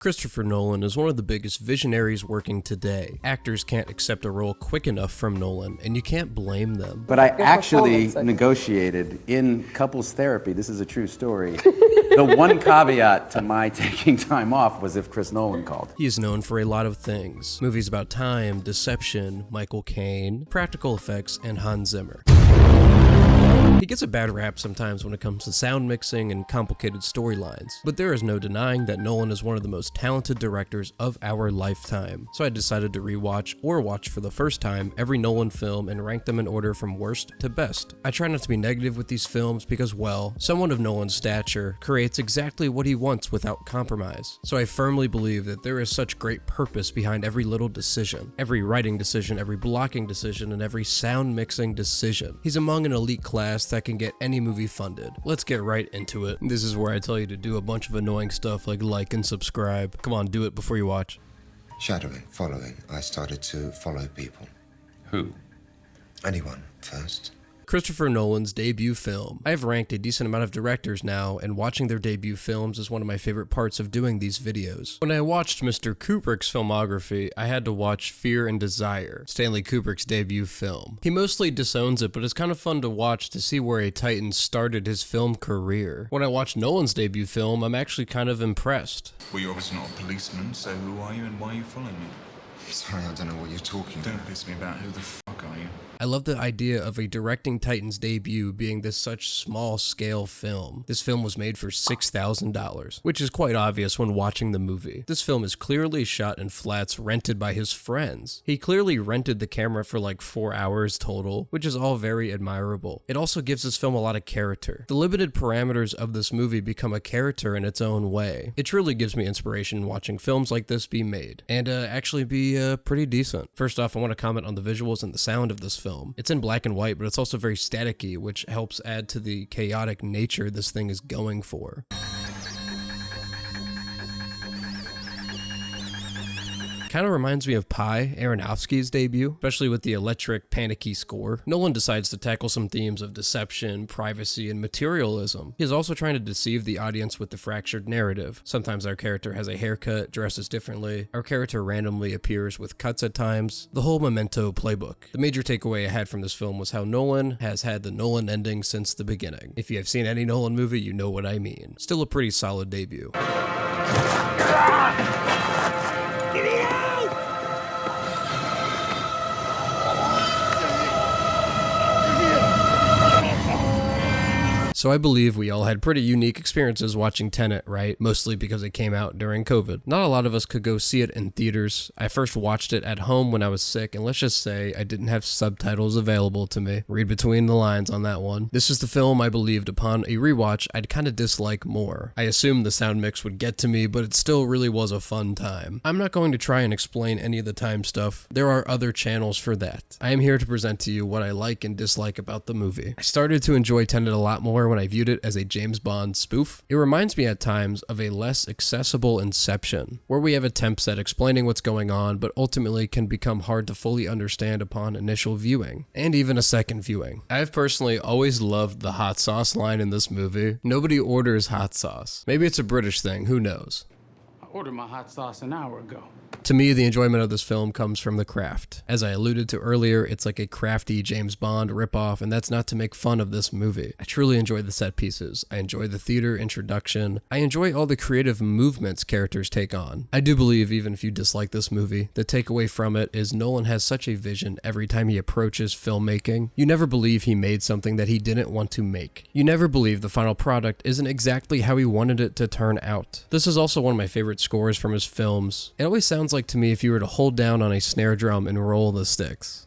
Christopher Nolan is one of the biggest visionaries working today. Actors can't accept a role quick enough from Nolan, and you can't blame them. But I actually negotiated in couples therapy, this is a true story, the one caveat to my taking time off was if Chris Nolan called. He is known for a lot of things. Movies about time, deception, Michael Caine, practical effects, and Hans Zimmer. He gets a bad rap sometimes when it comes to sound mixing and complicated storylines, but there is no denying that Nolan is one of the most talented directors of our lifetime. So I decided to rewatch or watch for the first time every Nolan film and rank them in order from worst to best. I try not to be negative with these films because, well, someone of Nolan's stature creates exactly what he wants without compromise. So I firmly believe that there is such great purpose behind every little decision, every writing decision, every blocking decision, and every sound mixing decision. He's among an elite class that can get any movie funded. Let's get right into it. This is where I tell you to do a bunch of annoying stuff like and subscribe. Come on, do it before you watch. Shadowing, following. I started to follow people. Who? Anyone first. Christopher Nolan's debut film. I have ranked a decent amount of directors now, and watching their debut films is one of my favorite parts of doing these videos. When I watched Mr. Kubrick's filmography, I had to watch Fear and Desire, Stanley Kubrick's debut film. He mostly disowns it, but it's kind of fun to watch to see where a titan started his film career. When I watched Nolan's debut film, I'm actually kind of impressed. Well, you're obviously not a policeman, so who are you and why are you following me? Sorry, I don't know what you're talking about. Don't piss me about. Who the fuck are you? I love the idea of a directing titan's debut being this such small-scale film. This film was made for $6,000, which is quite obvious when watching the movie. This film is clearly shot in flats rented by his friends. He clearly rented the camera for like 4 hours total, which is all very admirable. It also gives this film a lot of character. The limited parameters of this movie become a character in its own way. It truly gives me inspiration watching films like this be made, and actually be pretty decent. First off, I want to comment on the visuals and the sound of this film. It's in black and white, but it's also very staticky, which helps add to the chaotic nature this thing is going for. Kind of reminds me of Pi, Aronofsky's debut, especially with the electric, panicky score. Nolan decides to tackle some themes of deception, privacy, and materialism. He is also trying to deceive the audience with the fractured narrative. Sometimes our character has a haircut, dresses differently. Our character randomly appears with cuts at times. The whole Memento playbook. The major takeaway I had from this film was how Nolan has had the Nolan ending since the beginning. If you have seen any Nolan movie, you know what I mean. Still a pretty solid debut. So I believe we all had pretty unique experiences watching Tenet, right? Mostly because it came out during COVID. Not a lot of us could go see it in theaters. I first watched it at home when I was sick, and let's just say I didn't have subtitles available to me. Read between the lines on that one. This is the film I believed upon a rewatch I'd kind of dislike more. I assumed the sound mix would get to me, but it still really was a fun time. I'm not going to try and explain any of the time stuff. There are other channels for that. I am here to present to you what I like and dislike about the movie. I started to enjoy Tenet a lot more when I viewed it as a James Bond spoof. It reminds me at times of a less accessible Inception, where we have attempts at explaining what's going on, but ultimately can become hard to fully understand upon initial viewing, and even a second viewing. I've personally always loved the hot sauce line in this movie. Nobody orders hot sauce. Maybe it's a British thing, who knows? I ordered my hot sauce an hour ago. To me, the enjoyment of this film comes from the craft. As I alluded to earlier, it's like a crafty James Bond ripoff, and that's not to make fun of this movie. I truly enjoy the set pieces. I enjoy the theater introduction. I enjoy all the creative movements characters take on. I do believe, even if you dislike this movie, the takeaway from it is Nolan has such a vision every time he approaches filmmaking. You never believe he made something that he didn't want to make. You never believe the final product isn't exactly how he wanted it to turn out. This is also one of my favorite scores from his films. It always sounds like to me if you were to hold down on a snare drum and roll the sticks.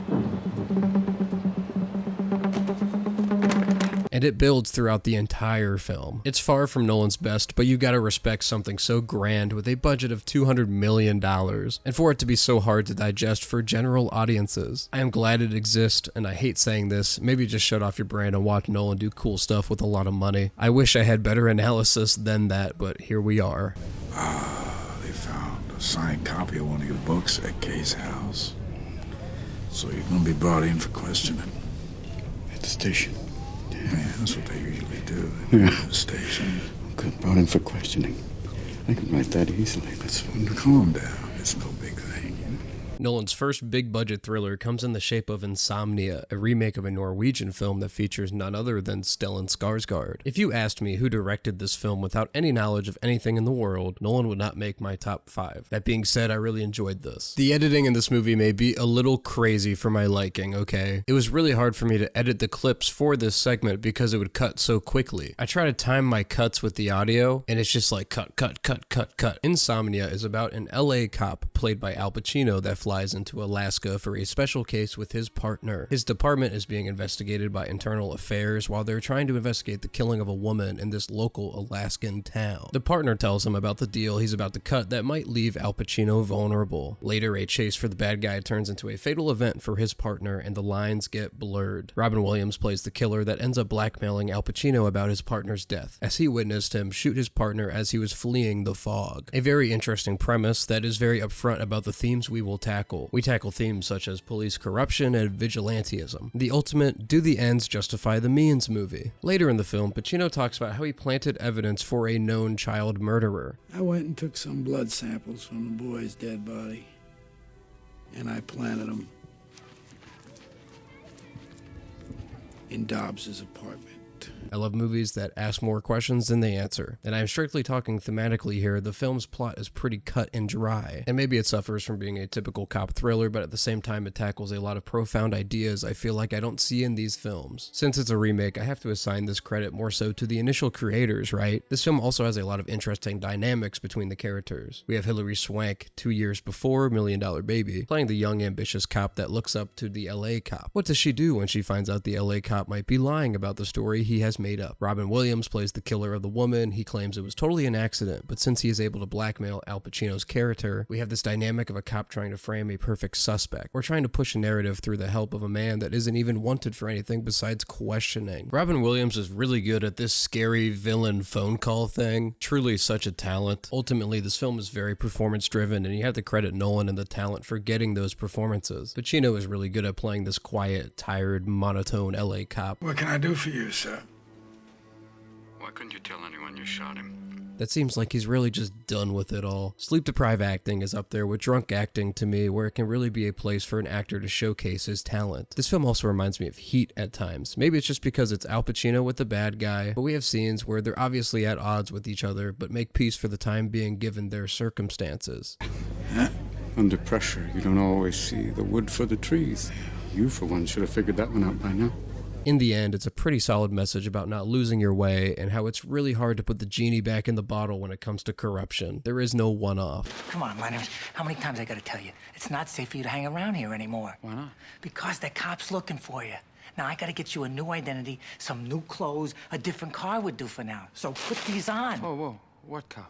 And it builds throughout the entire film. It's far from Nolan's best, but you gotta respect something so grand with a budget of $200 million, and for it to be so hard to digest for general audiences. I am glad it exists, and I hate saying this, maybe just shut off your brain and watch Nolan do cool stuff with a lot of money. I wish I had better analysis than that, but here we are. They found a signed copy of one of your books at Kay's house. So you're gonna be brought in for questioning. At the station. Yeah, that's what they usually do. At the station. Okay, brought in for questioning. I can write that easily. Calm down. It's no big thing. Nolan's first big-budget thriller comes in the shape of Insomnia, a remake of a Norwegian film that features none other than Stellan Skarsgård. If you asked me who directed this film without any knowledge of anything in the world, Nolan would not make my top 5. That being said, I really enjoyed this. The editing in this movie may be a little crazy for my liking, okay? It was really hard for me to edit the clips for this segment because it would cut so quickly. I try to time my cuts with the audio, and it's just like cut, cut, cut, cut, cut. Insomnia is about an LA cop played by Al Pacino that flies into Alaska for a special case with his partner. His department is being investigated by internal affairs while they're trying to investigate the killing of a woman in this local Alaskan town. The partner tells him about the deal he's about to cut that might leave Al Pacino vulnerable. Later, a chase for the bad guy turns into a fatal event for his partner and the lines get blurred. Robin Williams plays the killer that ends up blackmailing Al Pacino about his partner's death, as he witnessed him shoot his partner as he was fleeing the fog. A very interesting premise that is very upfront about the themes we will tackle. We tackle themes such as police corruption and vigilantism. The ultimate do the ends justify the means movie. Later in the film, Pacino talks about how he planted evidence for a known child murderer. I went and took some blood samples from the boy's dead body, and I planted them in Dobbs's apartment. I love movies that ask more questions than they answer, and I'm strictly talking thematically here. The film's plot is pretty cut and dry, and maybe it suffers from being a typical cop thriller, but at the same time it tackles a lot of profound ideas I feel like I don't see in these films. Since it's a remake, I have to assign this credit more so to the initial creators, right? This film also has a lot of interesting dynamics between the characters. We have Hilary Swank, 2 years before $1 Million Baby, playing the young ambitious cop that looks up to the LA cop. What does she do when she finds out the LA cop might be lying about the story he has made up? Robin Williams plays the killer of the woman. He claims it was totally an accident, but since he is able to blackmail Al Pacino's character, we have this dynamic of a cop trying to frame a perfect suspect, or trying to push a narrative through the help of a man that isn't even wanted for anything besides questioning. Robin Williams is really good at this scary villain phone call thing. Truly such a talent. Ultimately, this film is very performance driven, and you have to credit Nolan and the talent for getting those performances. Pacino is really good at playing this quiet, tired, monotone LA cop. What can I do for you, sir? Why couldn't you tell anyone you shot him? That seems like he's really just done with it all. Sleep-deprived acting is up there with drunk acting to me, where it can really be a place for an actor to showcase his talent. This film also reminds me of Heat at times. Maybe it's just because it's Al Pacino with the bad guy, but we have scenes where they're obviously at odds with each other, but make peace for the time being given their circumstances. Under pressure, you don't always see the wood for the trees. You, for one, should have figured that one out by now. In the end, it's a pretty solid message about not losing your way and how it's really hard to put the genie back in the bottle when it comes to corruption. There is no one-off. Come on, Reynolds. How many times I gotta tell you? It's not safe for you to hang around here anymore. Why not? Because the cop's looking for you. Now, I gotta get you a new identity, some new clothes, a different car would do for now. So put these on. Whoa. What cop?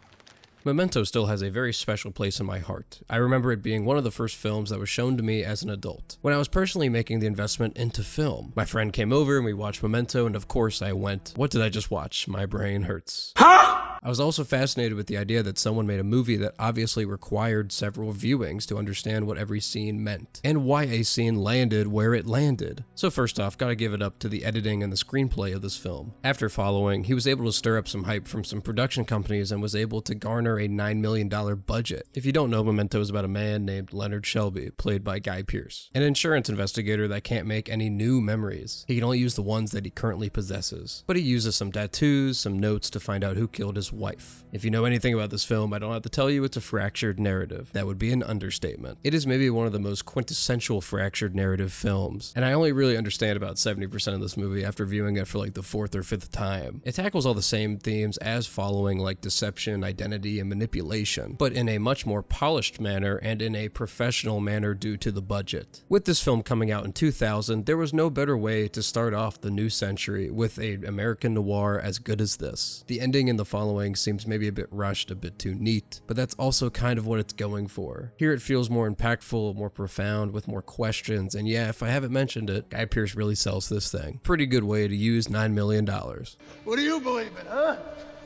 Memento still has a very special place in my heart. I remember it being one of the first films that was shown to me as an adult. When I was personally making the investment into film, my friend came over and we watched Memento, and of course I went, what did I just watch? My brain hurts. Huh? I was also fascinated with the idea that someone made a movie that obviously required several viewings to understand what every scene meant, and why a scene landed where it landed. So first off, gotta give it up to the editing and the screenplay of this film. After following, he was able to stir up some hype from some production companies and was able to garner a $9 million budget. If you don't know, Memento is about a man named Leonard Shelby, played by Guy Pearce, an insurance investigator that can't make any new memories. He can only use the ones that he currently possesses. But he uses some tattoos, some notes to find out who killed his wife. If you know anything about this film, I don't have to tell you it's a fractured narrative. That would be an understatement. It is maybe one of the most quintessential fractured narrative films, and I only really understand about 70% of this movie after viewing it for like the 4th or 5th time. It tackles all the same themes as following, like deception, identity, and manipulation, but in a much more polished manner and in a professional manner due to the budget. With this film coming out in 2000, there was no better way to start off the new century with an American noir as good as this. The ending in the following seems maybe a bit rushed, a bit too neat, but that's also kind of what it's going for. Here it feels more impactful, more profound, with more questions, and yeah, if I haven't mentioned it, Guy Pearce really sells this thing. Pretty good way to use $9 million. What do you believe in, huh?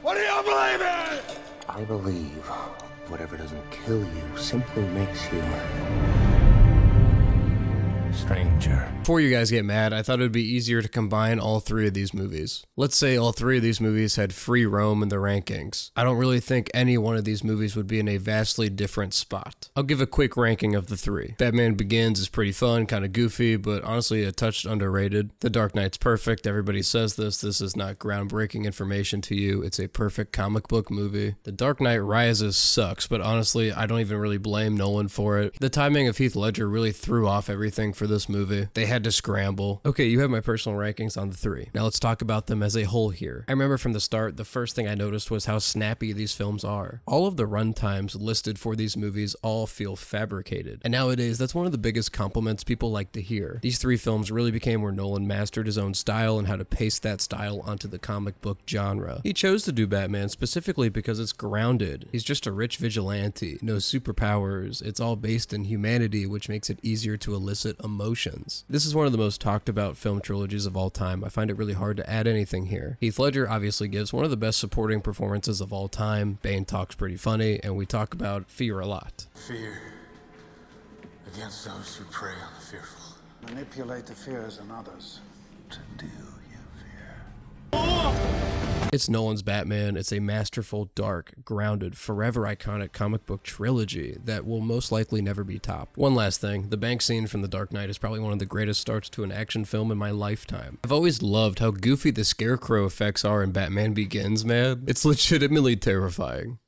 What do you believe in? I believe whatever doesn't kill you simply makes you stranger. Before you guys get mad, I thought it would be easier to combine all three of these movies. Let's say all three of these movies had free roam in the rankings. I don't really think any one of these movies would be in a vastly different spot. I'll give a quick ranking of the three. Batman Begins is pretty fun, kind of goofy, but honestly a touch underrated. The Dark Knight's perfect. Everybody says this. This is not groundbreaking information to you. It's a perfect comic book movie. The Dark Knight Rises sucks, but honestly, I don't even really blame Nolan for it. The timing of Heath Ledger really threw off everything for this movie. They had to scramble. Okay, you have my personal rankings on the three. Now let's talk about them as a whole here. I remember from the start, the first thing I noticed was how snappy these films are. All of the run times listed for these movies all feel fabricated. And nowadays, that's one of the biggest compliments people like to hear. These three films really became where Nolan mastered his own style and how to paste that style onto the comic book genre. He chose to do Batman specifically because it's grounded. He's just a rich vigilante, no superpowers. It's all based in humanity, which makes it easier to elicit emotions. This is one of the most talked about film trilogies of all time. I find it really hard to add anything here. Heath Ledger obviously gives one of the best supporting performances of all time. Bane talks pretty funny, and we talk about fear a lot. Fear against those who prey on the fearful. Manipulate the fears in others to do you fear. It's Nolan's Batman. It's a masterful, dark, grounded, forever iconic comic book trilogy that will most likely never be topped. One last thing, the bank scene from The Dark Knight is probably one of the greatest starts to an action film in my lifetime. I've always loved how goofy the scarecrow effects are in Batman Begins, man. It's legitimately terrifying.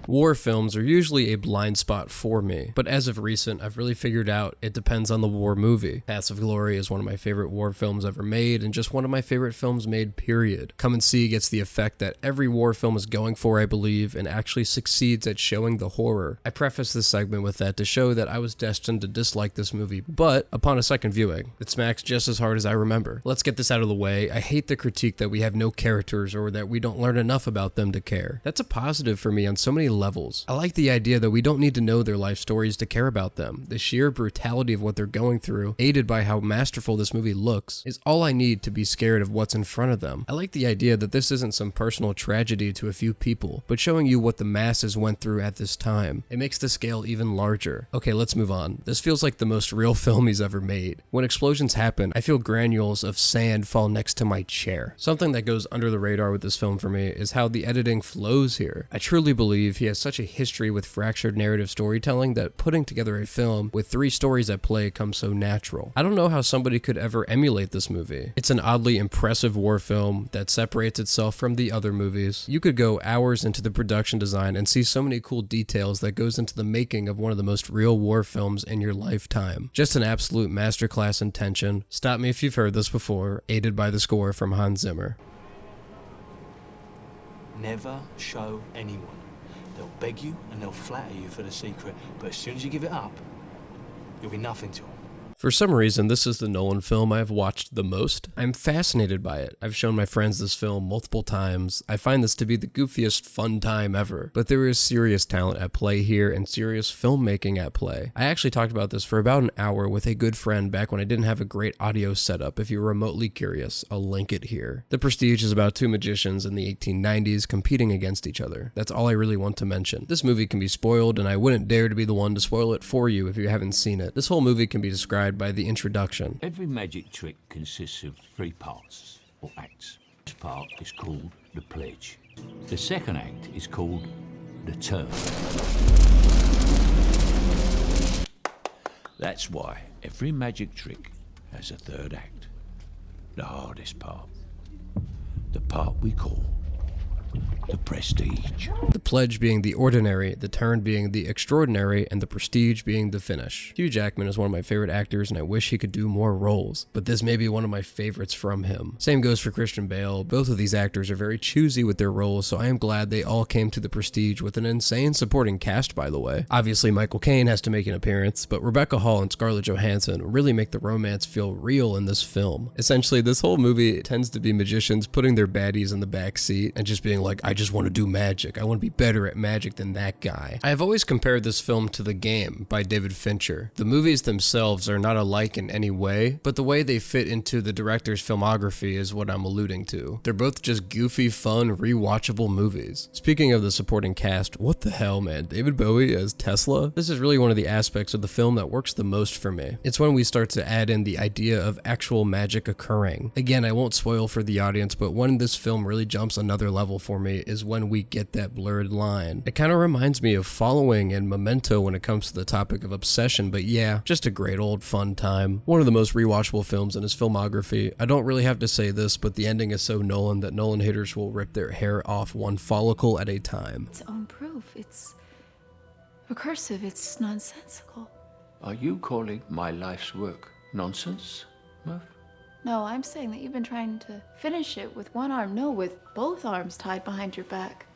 War films are usually a blind spot for me, but as of recent, I've really figured out it depends on the war movie. Paths of Glory is one of my favorite war films ever made, and just one of my favorite films made, period. Come and See gets the effect that every war film is going for, I believe, and actually succeeds at showing the horror. I preface this segment with that to show that I was destined to dislike this movie, but upon a second viewing, it smacks just as hard as I remember. Let's get this out of the way. I hate the critique that we have no characters or that we don't learn enough about them to care. That's a positive for me on so many levels. I like the idea that we don't need to know their life stories to care about them. The sheer brutality of what they're going through, aided by how masterful this movie looks, is all I need to be scared of what's in front of them. I like the idea that this isn't some personal tragedy to a few people, but showing you what the masses went through at this time. It makes the scale even larger. Okay, let's move on. This feels like the most real film he's ever made. When explosions happen, I feel granules of sand fall next to my chair. Something that goes under the radar with this film for me is how the editing flows here. I truly believe he has such a history with fractured narrative storytelling that putting together a film with three stories at play comes so natural. I don't know how somebody could ever emulate this movie. It's an oddly impressive war film that separates itself from the other movies. You could go hours into the production design and see so many cool details that goes into the making of one of the most real war films in your lifetime. Just an absolute masterclass in tension. Stop me if you've heard this before, aided by the score from Hans Zimmer. Never show anyone. They'll beg you and they'll flatter you for the secret, but as soon as you give it up, you'll be nothing to them. For some reason, this is the Nolan film I've watched the most. I'm fascinated by it. I've shown my friends this film multiple times. I find this to be the goofiest fun time ever. But there is serious talent at play here and serious filmmaking at play. I actually talked about this for about an hour with a good friend back when I didn't have a great audio setup. If you're remotely curious, I'll link it here. The Prestige is about two magicians in the 1890s competing against each other. That's all I really want to mention. This movie can be spoiled, and I wouldn't dare to be the one to spoil it for you if you haven't seen it. This whole movie can be described by the introduction. Every magic trick consists of three parts, or acts. This part is called the pledge. The second act is called the turn. That's why every magic trick has a third act. The hardest part. The part we call the prestige. The pledge being the ordinary, the turn being the extraordinary, and the prestige being the finish. Hugh Jackman is one of my favorite actors, and I wish he could do more roles, but this may be one of my favorites from him. Same goes for Christian Bale. Both of these actors are very choosy with their roles, so I am glad they all came to the prestige with an insane supporting cast, by the way. Obviously, Michael Caine has to make an appearance, but Rebecca Hall and Scarlett Johansson really make the romance feel real in this film. Essentially, this whole movie tends to be magicians putting their baddies in the back seat and just being like, I just want to do magic. I want to be better at magic than that guy. I have always compared this film to The Game by David Fincher. The movies themselves are not alike in any way, but the way they fit into the director's filmography is what I'm alluding to. They're both just goofy, fun, rewatchable movies. Speaking of the supporting cast, what the hell, man? David Bowie as Tesla? This is really one of the aspects of the film that works the most for me. It's when we start to add in the idea of actual magic occurring. Again, I won't spoil for the audience, but when this film really jumps another level for me is when we get that blurred line. It kind of reminds me of Following and Memento when it comes to the topic of obsession, but yeah, just a great old fun time. One of the most rewatchable films in his filmography. I don't really have to say this, but the ending is so Nolan that Nolan haters will rip their hair off one follicle at a time. Its own proof. It's recursive. It's nonsensical. Are you calling my life's work nonsense, Murph? No, I'm saying that you've been trying to finish it with one arm. No, with both arms tied behind your back.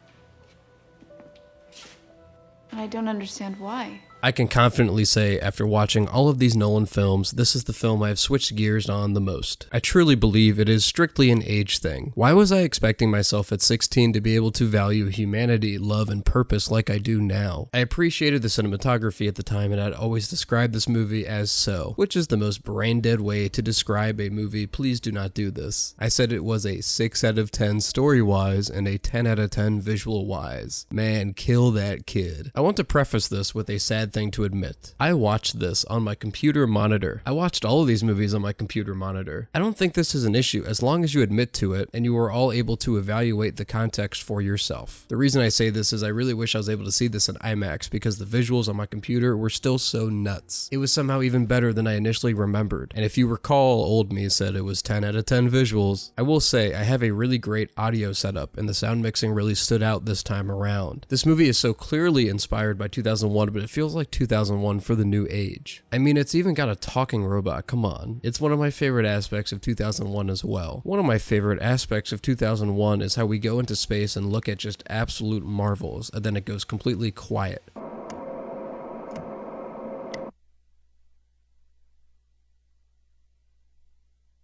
And I don't understand why. I can confidently say, after watching all of these Nolan films, this is the film I've switched gears on the most. I truly believe it is strictly an age thing. Why was I expecting myself at 16 to be able to value humanity, love, and purpose like I do now? I appreciated the cinematography at the time, and I'd always described this movie as so, which is the most brain-dead way to describe a movie. Please do not do this. I said it was a 6 out of 10 story-wise and a 10 out of 10 visual-wise. Man, kill that kid. I want to preface this with a sad thing to admit. I watched this on my computer monitor. I watched all of these movies on my computer monitor. I don't think this is an issue as long as you admit to it and you are all able to evaluate the context for yourself. The reason I say this is I really wish I was able to see this in IMAX because the visuals on my computer were still so nuts. It was somehow even better than I initially remembered. And if you recall, old me said it was 10 out of 10 visuals. I will say I have a really great audio setup and the sound mixing really stood out this time around. This movie is so clearly inspired by 2001, but it feels like 2001 for the new age. I mean, it's even got a talking robot, come on. It's one of my favorite aspects of 2001 as well. One of my favorite aspects of 2001 is how we go into space and look at just absolute marvels, and then it goes completely quiet.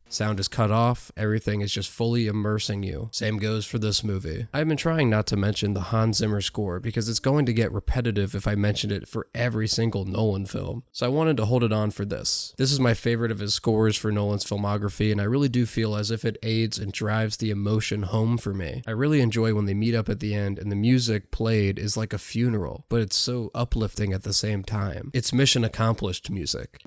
Sound is cut off, everything is just fully immersing you. Same goes for this movie. I've been trying not to mention the Hans Zimmer score because it's going to get repetitive if I mention it for every single Nolan film, so I wanted to hold it on for this. This is my favorite of his scores for Nolan's filmography, and I really do feel as if it aids and drives the emotion home for me. I really enjoy when they meet up at the end and the music played is like a funeral, but it's so uplifting at the same time. It's mission accomplished music.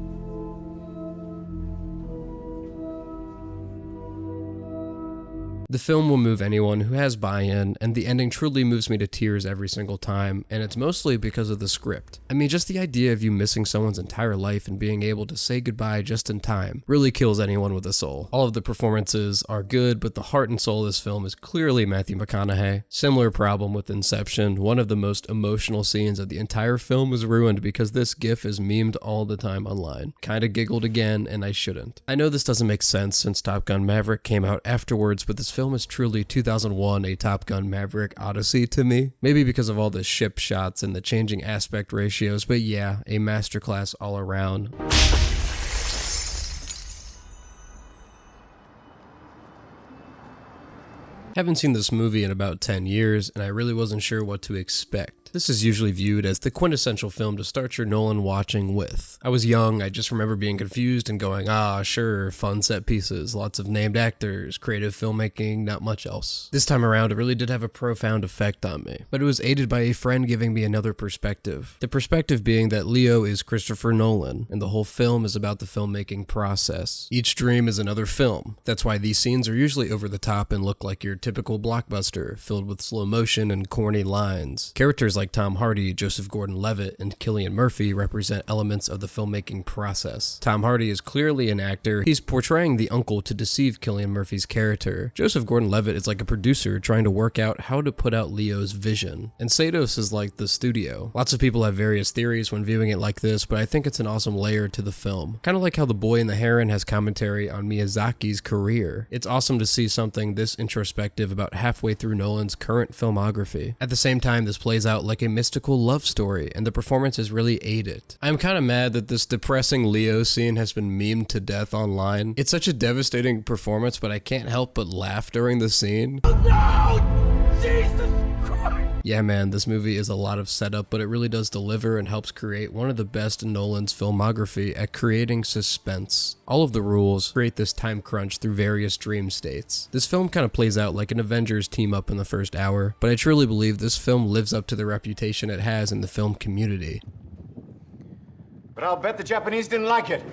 The film will move anyone who has buy-in, and the ending truly moves me to tears every single time, and it's mostly because of the script. I mean, just the idea of you missing someone's entire life and being able to say goodbye just in time really kills anyone with a soul. All of the performances are good, but the heart and soul of this film is clearly Matthew McConaughey. Similar problem with Inception. One of the most emotional scenes of the entire film is ruined because this gif is memed all the time online. Kinda giggled again, and I shouldn't. I know this doesn't make sense since Top Gun Maverick came out afterwards, but this film is truly 2001 a Top Gun Maverick odyssey to me. Maybe because of all the ship shots and the changing aspect ratios, but yeah, a masterclass all around. Haven't seen this movie in about 10 years, and I really wasn't sure what to expect. This is usually viewed as the quintessential film to start your Nolan watching with. I was young, I just remember being confused and going, ah, sure, fun set pieces, lots of named actors, creative filmmaking, not much else. This time around, it really did have a profound effect on me, but it was aided by a friend giving me another perspective. The perspective being that Leo is Christopher Nolan, and the whole film is about the filmmaking process. Each dream is another film. That's why these scenes are usually over the top and look like your typical blockbuster, filled with slow motion and corny lines. Characters like Tom Hardy, Joseph Gordon-Levitt, and Cillian Murphy represent elements of the filmmaking process. Tom Hardy is clearly an actor. He's portraying the uncle to deceive Cillian Murphy's character. Joseph Gordon-Levitt is like a producer trying to work out how to put out Leo's vision. And Seidos is like the studio. Lots of people have various theories when viewing it like this, but I think it's an awesome layer to the film. Kind of like how The Boy and the Heron has commentary on Miyazaki's career. It's awesome to see something this introspective about halfway through Nolan's current filmography. At the same time, this plays out like a mystical love story, and the performances really aid it. I'm kind of mad that this depressing Leo scene has been memed to death online. It's such a devastating performance, but I can't help but laugh during the scene. Oh no! Jesus! Yeah, man, this movie is a lot of setup, but it really does deliver and helps create one of the best in Nolan's filmography at creating suspense. All of the rules create this time crunch through various dream states. This film kind of plays out like an Avengers team up in the first hour, but I truly believe this film lives up to the reputation it has in the film community. But I'll bet the Japanese didn't like it.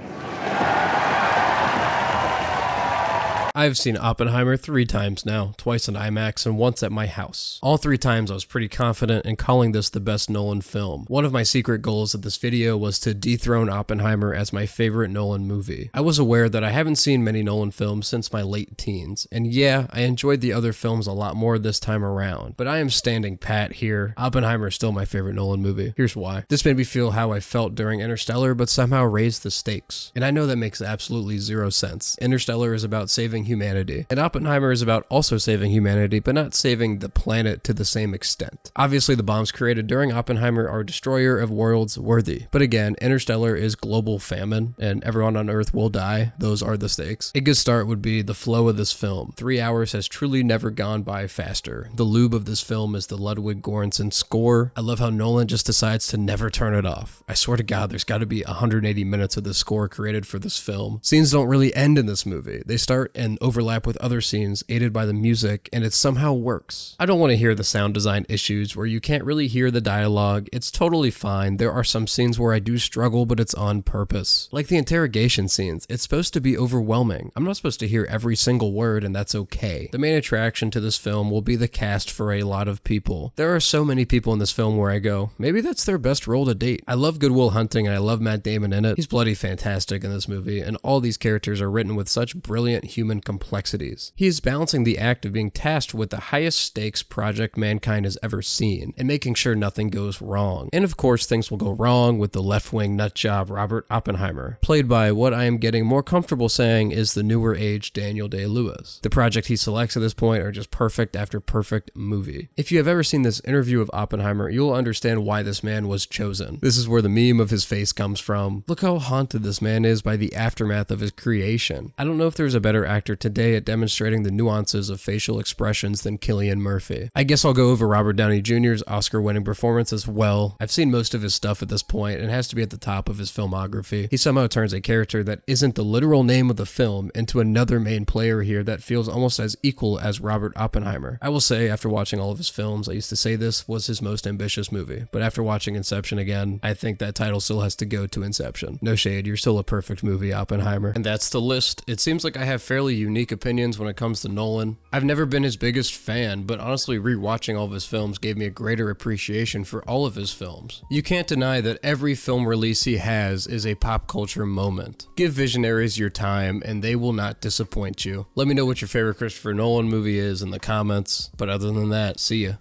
I've seen Oppenheimer 3 times now, twice in IMAX and once at my house. All 3 times I was pretty confident in calling this the best Nolan film. One of my secret goals of this video was to dethrone Oppenheimer as my favorite Nolan movie. I was aware that I haven't seen many Nolan films since my late teens, and yeah, I enjoyed the other films a lot more this time around, but I am standing pat here. Oppenheimer is still my favorite Nolan movie. Here's why. This made me feel how I felt during Interstellar, but somehow raised the stakes. And I know that makes absolutely zero sense. Interstellar is about saving humanity, and Oppenheimer is about also saving humanity, but not saving the planet to the same extent. Obviously, the bombs created during Oppenheimer are destroyer of worlds worthy, but again, Interstellar is global famine, and everyone on Earth will die. Those are the stakes. A good start would be the flow of this film. 3 hours has truly never gone by faster. The lube of this film is the Ludwig Göransson score. I love how Nolan just decides to never turn it off. I swear to God, there's got to be 180 minutes of the score created for this film. Scenes don't really end in this movie. They start and overlap with other scenes aided by the music, and it somehow works. I don't want to hear the sound design issues where you can't really hear the dialogue. It's totally fine. There are some scenes where I do struggle, but it's on purpose. Like the interrogation scenes, it's supposed to be overwhelming. I'm not supposed to hear every single word, and that's okay. The main attraction to this film will be the cast for a lot of people. There are so many people in this film where I go, maybe that's their best role to date. I love Good Will Hunting, and I love Matt Damon in it. He's bloody fantastic in this movie, and all these characters are written with such brilliant human complexities. He is balancing the act of being tasked with the highest stakes project mankind has ever seen, and making sure nothing goes wrong. And of course, things will go wrong with the left-wing nutjob Robert Oppenheimer, played by what I am getting more comfortable saying is the newer age Daniel Day-Lewis. The project he selects at this point are just perfect after perfect movie. If you have ever seen this interview of Oppenheimer, you will understand why this man was chosen. This is where the meme of his face comes from. Look how haunted this man is by the aftermath of his creation. I don't know if there's a better actor today at demonstrating the nuances of facial expressions than Cillian Murphy. I guess I'll go over Robert Downey Jr.'s Oscar-winning performance as well. I've seen most of his stuff at this point and has to be at the top of his filmography. He somehow turns a character that isn't the literal name of the film into another main player here that feels almost as equal as Robert Oppenheimer. I will say, after watching all of his films, I used to say this was his most ambitious movie, but after watching Inception again, I think that title still has to go to Inception. No shade, you're still a perfect movie, Oppenheimer. And that's the list. It seems like I have fairly unique opinions when it comes to Nolan. I've never been his biggest fan, but honestly rewatching all of his films gave me a greater appreciation for all of his films. You can't deny that every film release he has is a pop culture moment. Give visionaries your time and they will not disappoint you. Let me know what your favorite Christopher Nolan movie is in the comments, but other than that, see ya.